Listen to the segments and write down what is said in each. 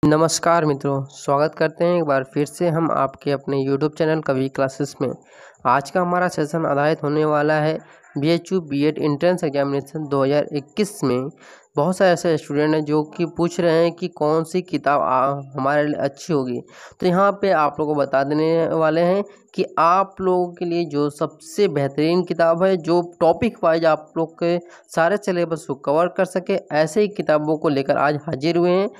नमस्कार मित्रों, स्वागत करते हैं एक बार फिर से हम आपके अपने यूट्यूब चैनल कवि क्लासेस में। आज का हमारा सेशन आधारित होने वाला है बीएचयू बीएड एंट्रेंस एग्जामिनेशन 2021 में। बहुत सारे ऐसे स्टूडेंट हैं जो कि पूछ रहे हैं कि कौन सी किताब हमारे लिए अच्छी होगी। तो यहाँ पे आप लोगों को बता देने वाले हैं कि आप लोगों के लिए जो सबसे बेहतरीन किताब है, जो टॉपिक वाइज आप लोग के सारे सिलेबस को कवर कर सके, ऐसे ही किताबों को लेकर आज हाजिर हुए हैं।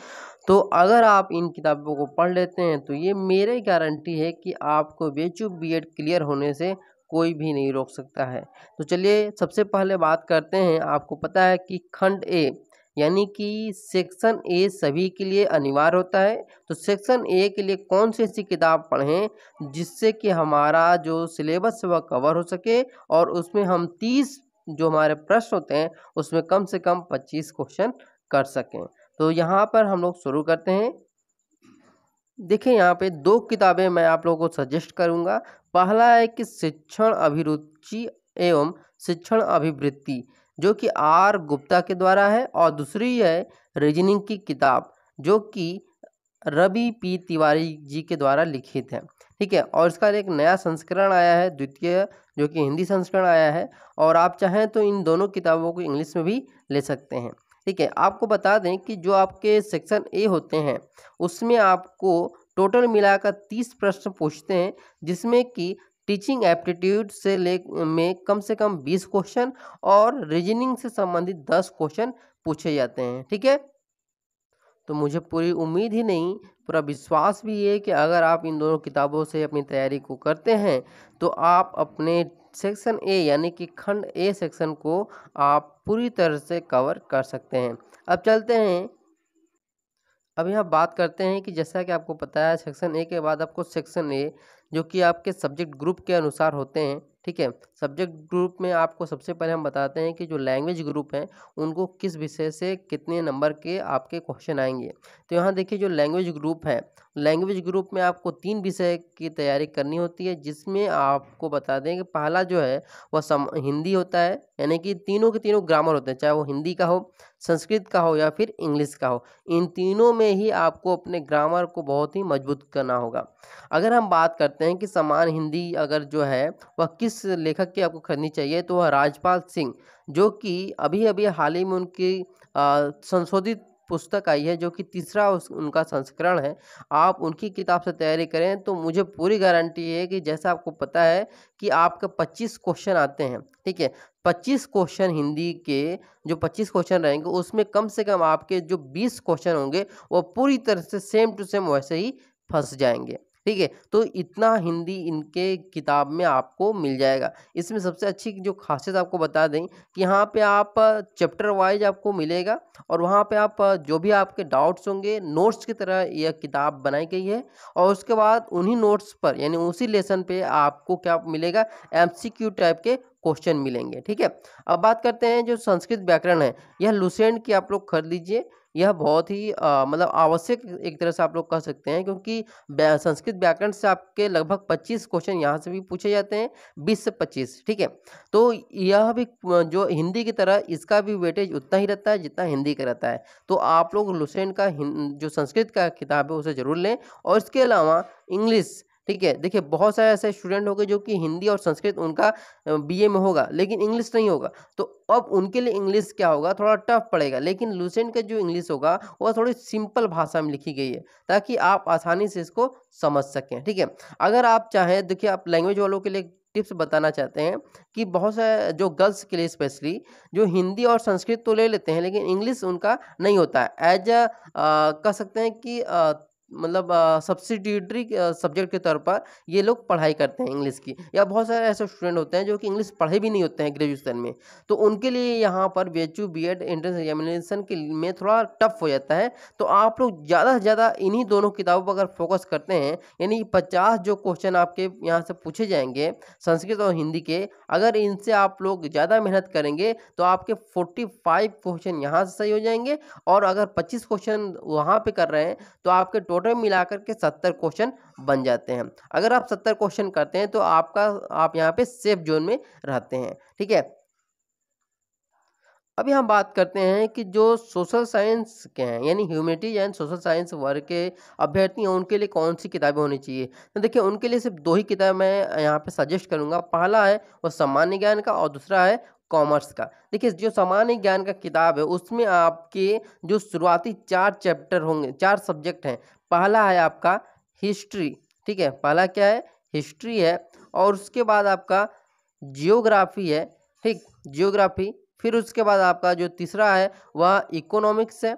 तो अगर आप इन किताबों को पढ़ लेते हैं तो ये मेरी गारंटी है कि आपको बीएचयू बीएड क्लियर होने से कोई भी नहीं रोक सकता है। तो चलिए सबसे पहले बात करते हैं। आपको पता है कि खंड ए यानी कि सेक्शन ए सभी के लिए अनिवार्य होता है। तो सेक्शन ए के लिए कौन सी ऐसी किताब पढ़ें जिससे कि हमारा जो सिलेबस है वह कवर हो सके और उसमें हम 30 जो हमारे प्रश्न होते हैं उसमें कम से कम 25 क्वेश्चन कर सकें। तो यहाँ पर हम लोग शुरू करते हैं। देखिए यहाँ पे 2 किताबें मैं आप लोगों को सजेस्ट करूँगा। पहला है कि शिक्षण अभिरुचि एवं शिक्षण अभिवृत्ति, जो कि आर गुप्ता के द्वारा है, और दूसरी है रीजनिंग की किताब जो कि रवि पी तिवारी जी के द्वारा लिखित है। ठीक है, और इसका एक नया संस्करण आया है, द्वितीय, जो कि हिंदी संस्करण आया है। और आप चाहें तो इन दोनों किताबों को इंग्लिश में भी ले सकते हैं। ठीक है, आपको बता दें कि जो आपके सेक्शन ए होते हैं उसमें आपको टोटल मिलाकर 30 प्रश्न पूछते हैं, जिसमें कि टीचिंग एप्टीट्यूड में कम से कम 20 क्वेश्चन और रीजनिंग से संबंधित 10 क्वेश्चन पूछे जाते हैं। ठीक है, तो मुझे पूरी उम्मीद ही नहीं, पूरा विश्वास भी है कि अगर आप इन दोनों किताबों से अपनी तैयारी को करते हैं तो आप अपने सेक्शन ए यानी कि खंड ए सेक्शन को आप पूरी तरह से कवर कर सकते हैं। अब चलते हैं, अब यहाँ बात करते हैं कि जैसा कि आपको पता है सेक्शन ए के बाद आपको सेक्शन ए, जो कि आपके सब्जेक्ट ग्रुप के अनुसार होते हैं। ठीक है, सब्जेक्ट ग्रुप में आपको सबसे पहले हम बताते हैं कि जो लैंग्वेज ग्रुप हैं उनको किस विषय से कितने नंबर के आपके क्वेश्चन आएंगे। तो यहाँ देखिए, जो लैंग्वेज ग्रुप है, लैंग्वेज ग्रुप में आपको 3 विषय की तैयारी करनी होती है, जिसमें आपको बता दें कि पहला जो है वह हिंदी होता है, यानी कि तीनों के तीनों ग्रामर होते हैं, चाहे वो हिंदी का हो, संस्कृत का हो या फिर इंग्लिश का हो। इन तीनों में ही आपको अपने ग्रामर को बहुत ही मजबूत करना होगा। अगर हम बात करते हैं कि समान हिंदी अगर जो है वह किस लेखक की आपको खरीदनी चाहिए, तो वह राजपाल सिंह, जो कि अभी अभी हाल ही में उनकी संशोधित पुस्तक आई है, जो कि तीसरा उनका संस्करण है। आप उनकी किताब से तैयारी करें तो मुझे पूरी गारंटी है कि जैसा आपको पता है कि आपका 25 क्वेश्चन आते हैं। ठीक है, 25 क्वेश्चन हिंदी के जो 25 क्वेश्चन रहेंगे उसमें कम से कम आपके जो 20 क्वेश्चन होंगे वो पूरी तरह से सेम टू सेम वैसे ही फंस जाएंगे। ठीक है, तो इतना हिंदी इनके किताब में आपको मिल जाएगा। इसमें सबसे अच्छी जो खासियत आपको बता दें कि यहाँ पे आप चैप्टर वाइज आपको मिलेगा, और वहाँ पे आप जो भी आपके डाउट्स होंगे नोट्स की तरह यह किताब बनाई गई है, और उसके बाद उन्हीं नोट्स पर यानी उसी लेसन पे आपको क्या मिलेगा, एमसीक्यू टाइप के क्वेश्चन मिलेंगे। ठीक है, अब बात करते हैं जो संस्कृत व्याकरण है, यह लुसेंट की आप लोग खरीद लीजिए। यह बहुत ही मतलब आवश्यक एक तरह से आप लोग कह सकते हैं, क्योंकि संस्कृत व्याकरण से आपके लगभग 25 क्वेश्चन यहाँ से भी पूछे जाते हैं, 20 से 25। ठीक है, तो यह भी जो हिंदी की तरह इसका भी वेटेज उतना ही रहता है जितना हिंदी का रहता है। तो आप लोग लुसेंट का जो संस्कृत का किताब है उसे जरूर लें। और इसके अलावा इंग्लिश, ठीक है, देखिए बहुत सारे ऐसे स्टूडेंट होंगे जो कि हिंदी और संस्कृत उनका बीए में होगा लेकिन इंग्लिश नहीं होगा, तो अब उनके लिए इंग्लिश क्या होगा, थोड़ा टफ पड़ेगा। लेकिन लुसेंट का जो इंग्लिश होगा वह थोड़ी सिंपल भाषा में लिखी गई है, ताकि आप आसानी से इसको समझ सकें। ठीक है, अगर आप चाहें, देखिए आप लैंग्वेज वालों के लिए टिप्स बताना चाहते हैं कि बहुत सारे जो गर्ल्स के लिए स्पेशली जो हिंदी और संस्कृत तो ले लेते हैं लेकिन इंग्लिश उनका नहीं होता है, एज कह सकते हैं कि मतलब सब्सिडियरी सब्जेक्ट के तौर पर ये लोग पढ़ाई करते हैं इंग्लिश की। या बहुत सारे ऐसे स्टूडेंट होते हैं जो कि इंग्लिश पढ़े भी नहीं होते हैं ग्रेजुएशन में, तो उनके लिए यहाँ पर बीएचयू बीएड एंट्रेंस एग्जामिनेशन के में थोड़ा टफ हो जाता है। तो आप लोग ज़्यादा से ज़्यादा इन्हीं दोनों किताबों पर अगर फोकस करते हैं, यानी 50 जो क्वेश्चन आपके यहाँ से पूछे जाएंगे संस्कृत और हिंदी के, अगर इनसे आप लोग ज़्यादा मेहनत करेंगे तो आपके 45 क्वेश्चन यहाँ से सही हो जाएंगे, और अगर 25 क्वेश्चन वहाँ पे कर रहे हैं तो आपके टोटल मिलाकर के 70 क्वेश्चन बन जाते हैं। अगर आप 70 क्वेश्चन करते हैं तो आप यहाँ पे सेफ जोन में रहते हैं। ठीक है, अभी हम बात करते हैं कि जो सोशल साइंस के हैं यानी ह्यूमैनिटीज एंड सोशल साइंस वर्ग के अभ्यर्थी हैं उनके लिए कौन सी किताबें होनी चाहिए। तो देखिए उनके लिए सिर्फ 2 ही किताब मैं यहाँ पे सजेस्ट करूँगा। पहला है वो सामान्य ज्ञान का और दूसरा है कॉमर्स का। देखिए जो सामान्य ज्ञान का किताब है उसमें आपके जो शुरुआती 4 चैप्टर होंगे, 4 सब्जेक्ट हैं। पहला है आपका हिस्ट्री, ठीक है, पहला क्या है हिस्ट्री है, और उसके बाद आपका जियोग्राफी है, ठीक, जियोग्राफी। फिर उसके बाद आपका जो तीसरा है वह इकोनॉमिक्स है,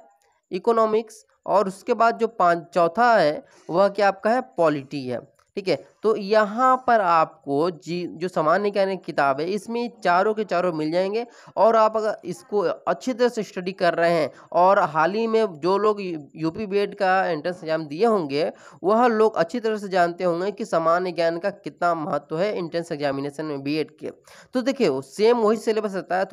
इकोनॉमिक्स, और उसके बाद जो चौथा है वह क्या आपका है पॉलिटी है, ठीक है। तो यहाँ पर आपको जो सामान्य ज्ञान की किताब है इसमें चारों के चारों मिल जाएंगे, और आप अगर इसको अच्छी तरह से स्टडी कर रहे हैं और हाल ही में जो लोग यूपी बीएड का एंट्रेंस एग्जाम दिए होंगे वह लोग अच्छी तरह से जानते होंगे कि सामान्य ज्ञान का कितना महत्व है एंट्रेंस एग्जामिनेशन में बीएड के। तो देखिए सेम वही सिलेबस रहता है,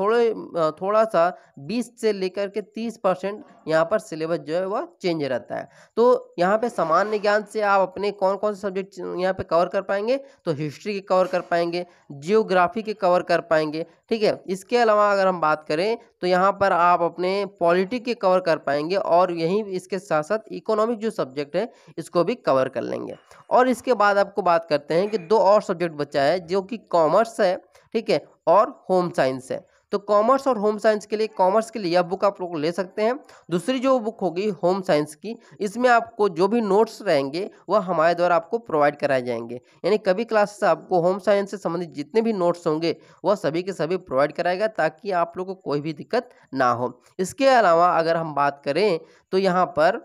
थोड़ा सा 20 से लेकर के 30% यहाँ पर सिलेबस जो है वह चेंज रहता है। तो यहाँ पे सामान्य ज्ञान से आप अपने कौन कौन से सब्जेक्ट यहाँ पे कवर कर पाएंगे, तो हिस्ट्री के कवर कर पाएंगे, जियोग्राफी के कवर कर पाएंगे, ठीक है। इसके अलावा अगर हम बात करें तो यहाँ पर आप अपने पॉलिटी के कवर कर पाएंगे, और यहीं इसके साथ साथ इकोनॉमिक जो सब्जेक्ट है इसको भी कवर कर लेंगे। और इसके बाद आपको बात करते हैं कि 2 और सब्जेक्ट बचा है जो कि कॉमर्स है, ठीक है, और होम साइंस है। तो कॉमर्स और होम साइंस के लिए, कॉमर्स के लिए यह बुक आप लोग ले सकते हैं। दूसरी जो बुक होगी होम साइंस की, इसमें आपको जो भी नोट्स रहेंगे वह हमारे द्वारा आपको प्रोवाइड कराए जाएंगे। यानी कभी क्लास से आपको होम साइंस से संबंधित जितने भी नोट्स होंगे वह सभी के सभी प्रोवाइड कराएगा, ताकि आप लोगों को कोई भी दिक्कत ना हो। इसके अलावा अगर हम बात करें तो यहाँ पर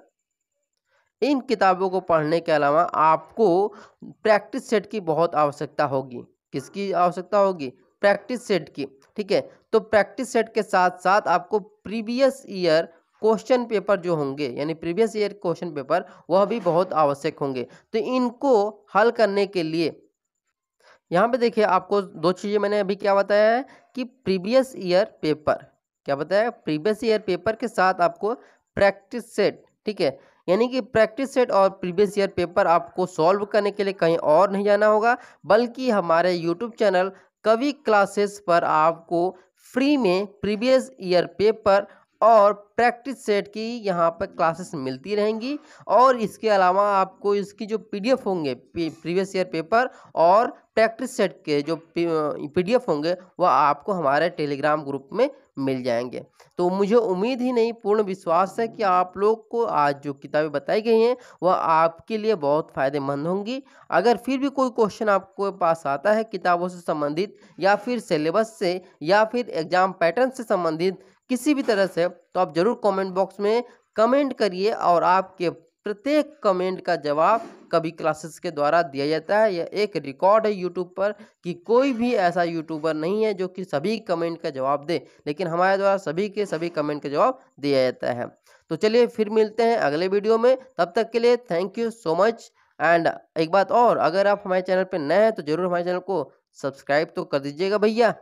इन किताबों को पढ़ने के अलावा आपको प्रैक्टिस सेट की बहुत आवश्यकता होगी। किसकी आवश्यकता होगी? प्रैक्टिस सेट की, ठीक है। तो प्रैक्टिस सेट के साथ साथ आपको प्रीवियस ईयर क्वेश्चन पेपर जो होंगे यानी प्रीवियस ईयर क्वेश्चन पेपर वह भी बहुत आवश्यक होंगे। तो इनको हल करने के लिए यहाँ पे देखिए आपको 2 चीज़ें मैंने अभी क्या बताया है कि प्रीवियस ईयर पेपर, क्या बताया, प्रीवियस ईयर पेपर के साथ आपको प्रैक्टिस सेट, ठीक है। यानी कि प्रैक्टिस सेट और प्रीवियस ईयर पेपर आपको सॉल्व करने के लिए कहीं और नहीं जाना होगा, बल्कि हमारे यूट्यूब चैनल कवि क्लासेस पर आपको फ्री में प्रीवियस ईयर पेपर और प्रैक्टिस सेट की यहाँ पर क्लासेस मिलती रहेंगी। और इसके अलावा आपको इसकी जो पीडीएफ होंगे प्रीवियस ईयर पेपर और प्रैक्टिस सेट के जो पीडीएफ होंगे वह आपको हमारे टेलीग्राम ग्रुप में मिल जाएंगे। तो मुझे उम्मीद ही नहीं, पूर्ण विश्वास है कि आप लोग को आज जो किताबें बताई गई हैं वह आपके लिए बहुत फ़ायदेमंद होंगी। अगर फिर भी कोई क्वेश्चन आपको पास आता है किताबों से संबंधित या फिर सिलेबस से या फिर एग्जाम पैटर्न से संबंधित किसी भी तरह से, तो आप जरूर कमेंट बॉक्स में कमेंट करिए, और आपके प्रत्येक कमेंट का जवाब कवि क्लासेस के द्वारा दिया जाता है। यह एक रिकॉर्ड है यूट्यूब पर कि कोई भी ऐसा यूट्यूबर नहीं है जो कि सभी कमेंट का जवाब दे, लेकिन हमारे द्वारा सभी के सभी कमेंट का जवाब दिया जाता है। तो चलिए फिर मिलते हैं अगले वीडियो में, तब तक के लिए thank you so much. And एक बात और, अगर आप हमारे चैनल पर नए हैं तो जरूर हमारे चैनल को सब्सक्राइब तो कर दीजिएगा भैया।